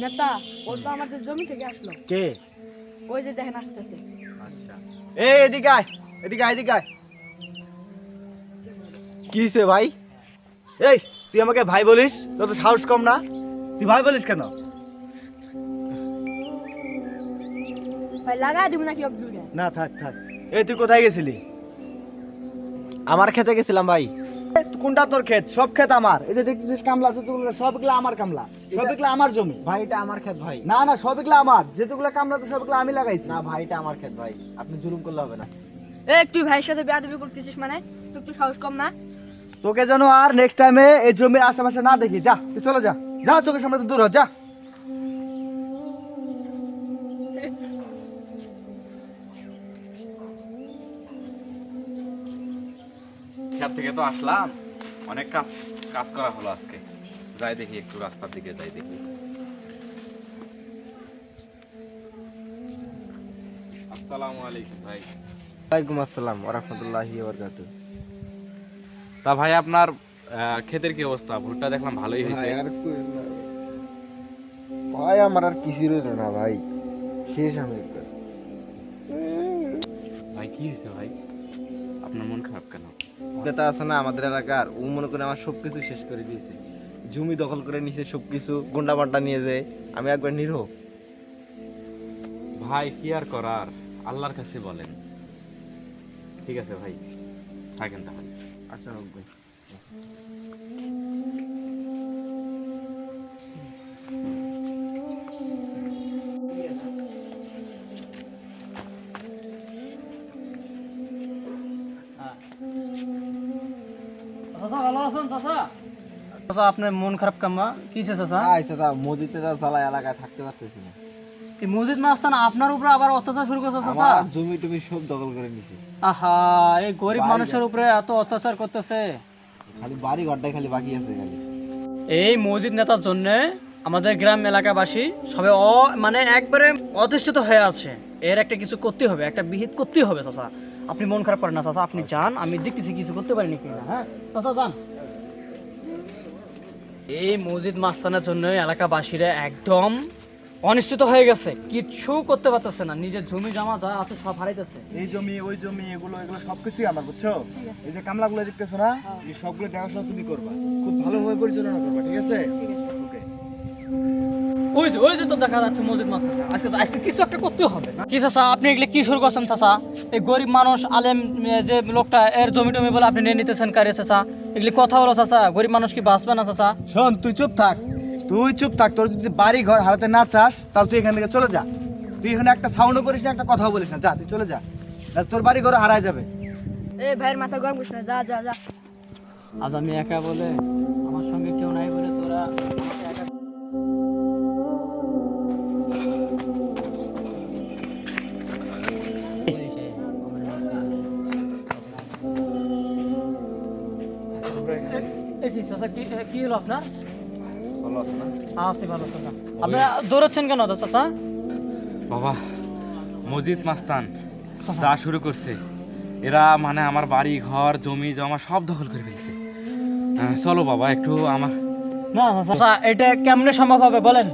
নেতা ও তো আমাদের জমি থেকে আসলো। কে? ওই যে দেখেন আসতেছে। আচ্ছা, এই এদিকে আয়, এদিকে আয়, এদিকে আয়। কি হইছে ভাই? এই তুই আমাকে ভাই বলিস? তোর তো সাহস কম না? তুই ভাই বলিস কেন? ভাই লাগা দিব নাকি অগ্দুরে? না থাক থাক। এই তুই কোথায় গেছিলি? আমার খেতে গেছিলাম ভাই। কোনটা তোর ক্ষেত? সব ক্ষেত আমার। এই যে দেখতেছিস কামলা যতগুলো, সবগুলো আমার কামলা, সবগুলো আমার জমি। ভাই এটা আমার খেত ভাই। না না, সবগুলো আমার। যেগুলো কামলা তো সবগুলো আমি লাগাইছি। না ভাই এটা আমার খেত ভাই, আপনি জুলুম করলে হবে না। এ তুই ভাইয়ের সাথে বেয়াদবি করতেছিস মানে? তোর তো সাহস কম না? তোকে যেন আর নেক্সট টাইমে এই জমির আশেপাশে না দেখি। যা তুই চলে যা, যা চোখের সামনে থেকে দূর হ, যা। খেত থেকে তো আসলাম, অনেক কাজ কাজ করা হলো আজকে। যাই দেখি, একটু রাস্তার দিকে যাই দেখি। আসসালামু আলাইকুম ভাই। ওয়ালাইকুম আসসালাম ওয়া রাহমাতুল্লাহি ওয়া বারাকাতুহু। তা ভাই আপনার ক্ষেতের কি অবস্থা? ভুট্টা দেখলাম ভালোই হয়েছে। ভাই আমার আর কিছু রইল না ভাই, শেষ আমি একবার। ভাই কি হয়েছে ভাই? আপনার মন খারাপ কেন? নেতা আছে না আমাদের এলাকার, ও মনে করে আমার সবকিছু শেষ করে দিয়েছে। জমি দখল করে নিয়েছে, সবকিছু গুন্ডা পান্ডা নিয়ে যায়। আমি একবার নিরহ। ভাই কি আর করার, আল্লাহর কাছে বলেন। ঠিক আছে ভাই, থাকেন তাহলে। আচ্ছা ভাই। চাচা আপনার মন খারাপ কাম্মা কিসে চাচা? আচ্ছা দা মসজিদে যা জ্বালা এলাকায় থাকতে পারতেছি না। এই মসজিদ মাস্তান আপনার উপরে আবার অত্যাচার শুরু করছে চাচা? আমার জমি টমি সব দখল করে নিছে। আহা, এই গরিব মানুষের উপরে এত অত্যাচার করতেছে। খালি বাড়ি ঘরটাই খালি বাকি আছে খালি। এই মসজিদ নেতার জন্য আমাদের গ্রাম এলাকাবাসী সবে মানে একবারে অতিষ্ঠিত হয়ে আছে। এর একটা কিছু করতে হবে, একটা বিহিত করতে হবে চাচা। আপনি মন খারাপ করেন না চাচা, আপনি যান, আমি দেখতেছি কিছু করতে পারিনি কিনা। হ্যাঁ চাচা যান। এই মসজিদ মাস্তানের জন্য এলাকাবাসীরা একদম অনিশ্চিত হয়ে গেছে, কিচ্ছু করতে পারতেছে না, নিজের জমি জমা যা আছে সব হারাইতেছে। এই জমি ওই জমি এগুলো এগুলো সবকিছুই আমার, বুঝছো? এই যে কামলাগুলো দেখতেছো না, এই সবগুলো দেখাশোনা তুমি করবা, খুব ভালোভাবে পরিচালনা করবা, ঠিক আছে? ওকে। ওই যে তো দেখা যাচ্ছে মসজিদ মাস্তান, আজকে আজকে কিছু একটা করতে হবে না? কি চাচা আপনি এগুলো কি শুরু করছেন চাচা? এই গরিব মানুষ আলেম যে লোকটা, এর জমি টমি বলে আপনি নিয়ে নিতেছেন কারে চাচা? এগুলি কথা হলো চাচা? গরিব মানুষ কি বাঁচবে না চাচা? শোন, তুই চুপ থাক, তুই চুপ থাক। তোর যদি বাড়ি ঘর হারাতে না চাস তাহলে তুই এখান থেকে চলে যা। তুই এখানে একটা সাউন্ডও করিস না, একটা কথাও বলিস না, যা তুই চলে যা। তোর বাড়ি ঘর হারায় যাবে। এ ভাইয়ের মাথা গরম করিস না, যা যা যা। আজ আমি একা বলে, আমার সঙ্গে কেউ নাই বলে তোরা আমাকে একা। কি চাচা, কি হলো আপনার? ভালো আছে না? আছি ভালো চাচা। আপনি দৌড়াচ্ছেন কেন চাচা? বাবা, মসজিদ মাস্তান যা শুরু করছে, এরা মানে আমার বাড়ি ঘর জমি জমা সব দখল করে ফেলছে। চলো বাবা একটু আমার। না চাচা, এটা কেমনে সম্ভব হবে বলেন?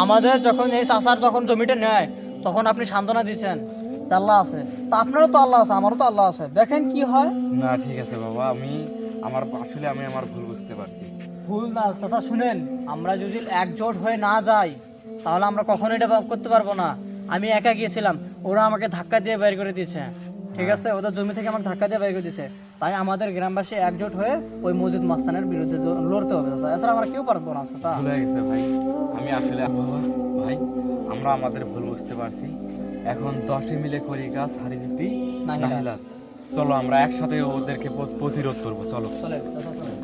আমাদের যখন এই চাচার যখন জমিটা নেয় তখন আপনি সান্ত্বনা দিচ্ছেন যে আল্লাহ আছে, তা আপনারও তো আল্লাহ আছে, আমারও তো আল্লাহ আছে, দেখেন কি হয়। না ঠিক আছে বাবা, আমি আমার ভুল বুঝতে পারছি। ভুল না চাচা, শুনেন, আমরা যদি একজোট হয়ে না যাই তাহলে আমরা কখনো এটা করতে পারবো না। আমি একা গিয়েছিলাম, ওরা আমাকে ধাক্কা দিয়ে বের করে দিয়েছে, ঠিক আছে? ওদের জমি থেকে আমাকে ধাক্কা দিয়ে বের করে দিয়েছে। তাই আমাদের গ্রামবাসী একজোট হয়ে ওই মসজিদ মাস্তানের বিরুদ্ধে লড়তে হবে চাচা, এছাড়া আমরা কেউ পারবো না চাচা। ভুল হয়ে গেছে ভাই, আমি আসলে ভাই আমরা আমাদের ভুল বুঝতে পারছি। এখন 10 মিলে করি কাজ, হারি জিতি নাহিলাস। চলো আমরা একসাথে ওদেরকে প্রতিরোধ করবো, চলো। চলে চাচা, চলে।